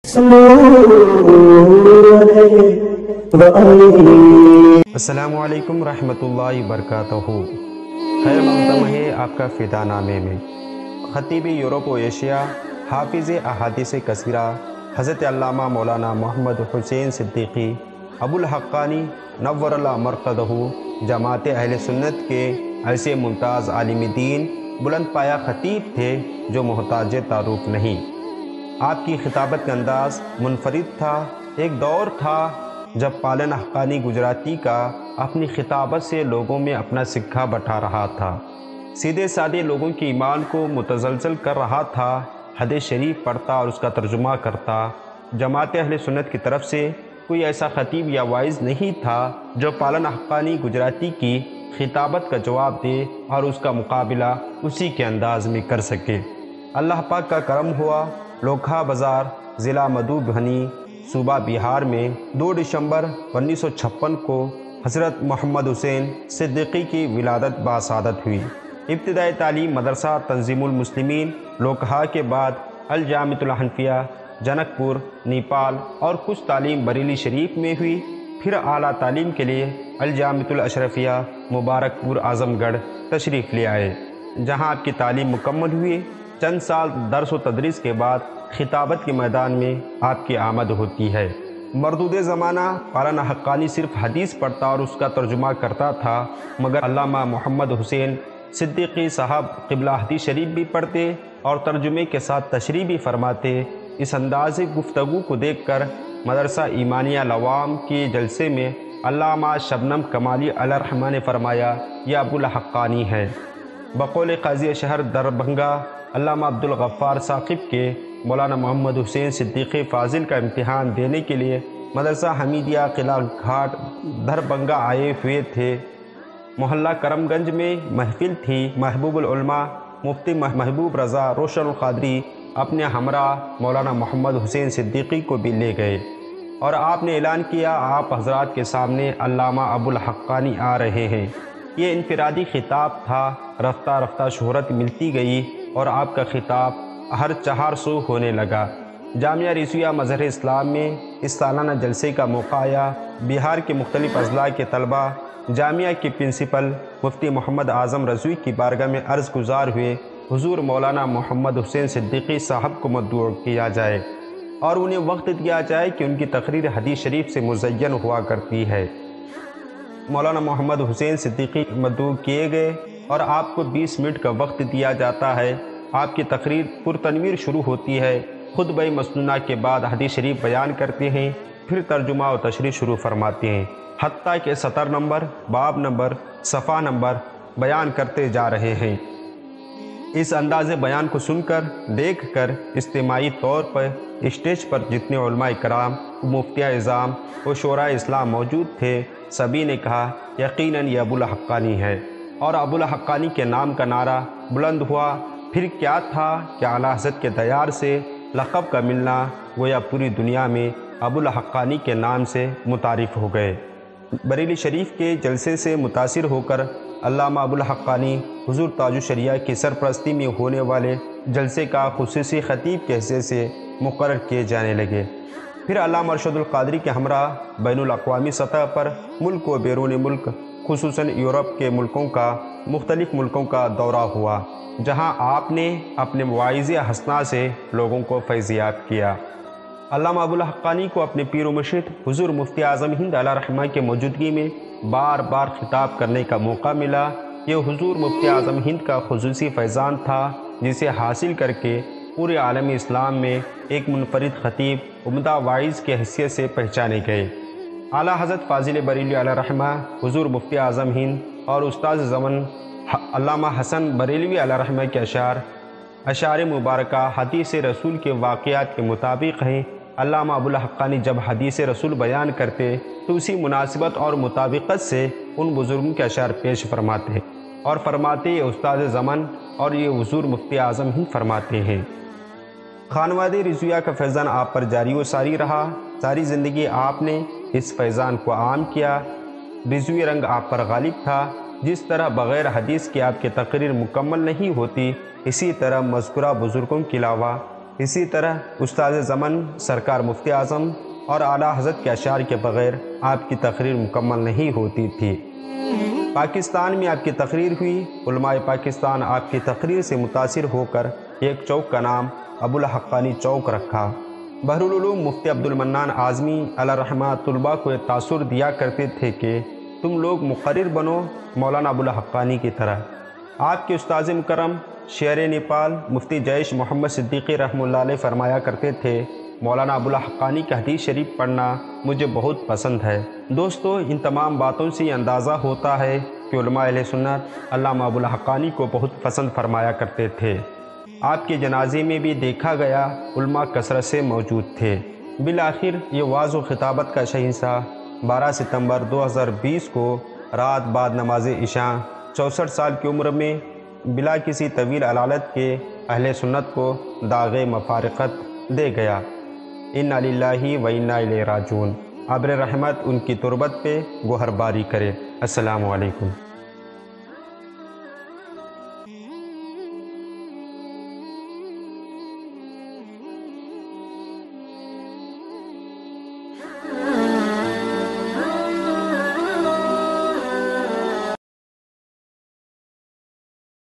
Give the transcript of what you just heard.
السلام علیکم رحمۃ اللہ وبرکاتہ۔ خیر مقدم ہے آپ کا فدا نامے میں۔ خطیب یورپ و ایشیا، حافظ احادیث کثیرہ حضرت علامہ مولانا محمد حسین صدیقی ابو الحقانی نور اللہ مرقدہ جماعت اہل سنت کے ایسے ممتاز عالم دین، بلند پایہ خطیب تھے جو محتاج تعارف نہیں۔ آپ کی خطابت کا انداز منفرد تھا۔ ایک دور تھا جب پالن حقانی گجراتی کا اپنی خطابت سے لوگوں میں اپنا سکہ بٹھا رہا تھا، سیدھے سادے لوگوں کے ایمان کو متزلزل کر رہا تھا۔ حدیث شریف پڑھتا اور اس کا ترجمہ کرتا۔ جماعت اہل سنت کی طرف سے کوئی ایسا خطیب یا واعظ نہیں تھا جو پالن حقانی گجراتی کی خطابت کا جواب دے اور اس کا مقابلہ اسی کے انداز میں کر سکے۔ اللہ پاک کا کرم ہوا، لوکھا بازار، ضلع مدھوبنی، صوبہ بہار میں 2 دسمبر 1956 کو حضرت محمد حسین صدیقی کی ولادت باسعادت ہوئی۔ ابتدائی تعلیم مدرسہ تنظیم المسلمین لوکھا کے بعد الجامعۃ الحنفیہ جنک پور نیپال اور کچھ تعلیم بریلی شریف میں ہوئی۔ پھر اعلیٰ تعلیم کے لیے الجامعۃ الاشرفیہ مبارک پور اعظم گڑھ تشریف لے آئے، جہاں آپ کی تعلیم مکمل ہوئی۔ چند سال درس و تدریس کے بعد خطابت کے میدان میں آپ کی آمد ہوتی ہے۔ مردود زمانہ پالن حقانی صرف حدیث پڑھتا اور اس کا ترجمہ کرتا تھا، مگر علامہ محمد حسین صدیقی صاحب قبلہ حدیث شریف بھی پڑھتے اور ترجمے کے ساتھ تشریح بھی فرماتے۔ اس انداز گفتگو کو دیکھ کر مدرسہ ایمانیہ لوام کے جلسے میں علامہ شبنم کمالی علیہ الرحمہ نے فرمایا، یہ ابو الحقانی ہے۔ بقول قاضی شہر دربھنگہ علامہ عبدالغفار ثاقب کے مولانا محمد حسین صدیقی فاضل کا امتحان دینے کے لیے مدرسہ حمیدیہ قلعہ گھاٹ دربھنگہ آئے ہوئے تھے۔ محلہ کرم گنج میں محفل تھی۔ محبوب العلماء مفتی محبوب رضا روشن القادری اپنے ہمراہ مولانا محمد حسین صدیقی کو بھی لے گئے اور آپ نے اعلان کیا، آپ حضرات کے سامنے علامہ ابو الحقانی آ رہے ہیں۔ یہ انفرادی خطاب تھا۔ رفتہ رفتہ شہرت ملتی گئی اور آپ کا خطاب ہر چہار سو ہونے لگا۔ جامعہ رضویہ مظہر اسلام میں اس سالانہ جلسے کا موقع آیا۔ بہار کے مختلف اضلاع کے طلباء جامعہ کے پرنسپل مفتی محمد اعظم رضوی کی بارگاہ میں عرض گزار ہوئے، حضور مولانا محمد حسین صدیقی صاحب کو مدعو کیا جائے اور انہیں وقت دیا جائے کہ ان کی تقریر حدیث شریف سے مزین ہوا کرتی ہے۔ مولانا محمد حسین صدیقی مدعو کیے گئے اور آپ کو 20 منٹ کا وقت دیا جاتا ہے۔ آپ کی تقریر پرتنویر شروع ہوتی ہے۔ خطبہ مسنونہ کے بعد حدیث شریف بیان کرتے ہیں، پھر ترجمہ و تشریح شروع فرماتے ہیں، حتیٰ کہ سطر نمبر، باب نمبر، صفحہ نمبر بیان کرتے جا رہے ہیں۔ اس انداز بیان کو سن کر، دیکھ کر اجتماعی طور پر اسٹیج پر جتنے علماء کرام، مفتیہ اعظام و شورائے اسلام موجود تھے، سبھی نے کہا یقیناً یہ ابو الحقانی ہے، اور ابو الحقانی کے نام کا نعرہ بلند ہوا۔ پھر کیا تھا کہ اعلیٰ حضرت کے دیار سے لقب کا ملنا گویا پوری دنیا میں ابو الحقانی کے نام سے متعارف ہو گئے۔ بریلی شریف کے جلسے سے متاثر ہو کر علامہ ابو الحقانی حضور تاج الشریعہ کی سرپرستی میں ہونے والے جلسے کا خصوصی خطیب کے حصے سے مقرر کیے جانے لگے۔ پھر علامہ ارشد القادری کے ہمراہ بین الاقوامی سطح پر ملک و بیرون ملک، خصوصاً یورپ کے مختلف ملکوں کا دورہ ہوا، جہاں آپ نے اپنے مواعظ حسنہ سے لوگوں کو فیضیاب کیا۔ علامہ ابو الحقانی کو اپنے پیر و مرشد حضور مفتی اعظم ہند علیہ الرحمہ کے موجودگی میں بار بار خطاب کرنے کا موقع ملا۔ یہ حضور مفتی اعظم ہند کا خصوصی فیضان تھا، جسے حاصل کر کے پورے عالم اسلام میں ایک منفرد خطیب عمدہ واعظ کی حیثیت سے پہچانے گئے۔ اعلیٰ حضرت فاضل بریلوی علیہ الرحمہ حضور مفتی اعظم ہند اور استاد زمن علامہ حسن بریلوی علیہ الرحمہ کے اشعار مبارکہ حدیث رسول کے واقعات کے مطابق ہیں۔ علامہ ابو الحقانی جب حدیث رسول بیان کرتے تو اسی مناسبت اور مطابقت سے ان بزرگوں کے اشعار پیش فرماتے اور فرماتے یہ استاد زمن اور یہ حضور مفتی اعظم ہند فرماتے ہیں۔ خانواد رضویہ کا فیضان آپ پر جاری و ساری رہا۔ ساری زندگی آپ نے اس فیضان کو عام کیا۔ رضوی رنگ آپ پر غالب تھا۔ جس طرح بغیر حدیث کے آپ کی تقریر مکمل نہیں ہوتی، اسی طرح مذکورہ بزرگوں کے علاوہ اسی طرح استاد زمن سرکار مفتی اعظم اور اعلیٰ حضرت کے اشعار کے بغیر آپ کی تقریر مکمل نہیں ہوتی تھی۔ پاکستان میں آپ کی تقریر ہوئی، علماء پاکستان آپ کی تقریر سے متاثر ہو کر ایک چوک کا نام ابو الحقانی چوک رکھا۔ بحرالعلوم مفتی عبدالمنان اعظمی علیہ رحمہ طلباء کو یہ تاثر دیا کرتے تھے کہ تم لوگ مقرر بنو مولانا ابو الحقانی کی طرح۔ آپ کے استاذ مکرم شیر نیپال مفتی جیش محمد صدیقی رحمہ اللہ علیہ فرمایا کرتے تھے، مولانا ابو الحقانی کا حدیث شریف پڑھنا مجھے بہت پسند ہے۔ دوستو، ان تمام باتوں سے یہ اندازہ ہوتا ہے کہ علماء اہل سنت علامہ ابو الحقانی کو بہت پسند فرمایا کرتے تھے۔ آپ کے جنازے میں بھی دیکھا گیا علماء کثرت سے موجود تھے۔ بالآخر یہ وعظ و خطابت کا شہنشاہ 12 ستمبر 2020 کو رات بعد نماز عشاء 64 سال کی عمر میں بلا کسی طویل علالت کے اہل سنت کو داغ مفارقت دے گیا۔ انا للہ و انا الیہ راجعون۔ ابر رحمت ان کی تربت پہ گوہر باری کرے۔ السلام علیکم۔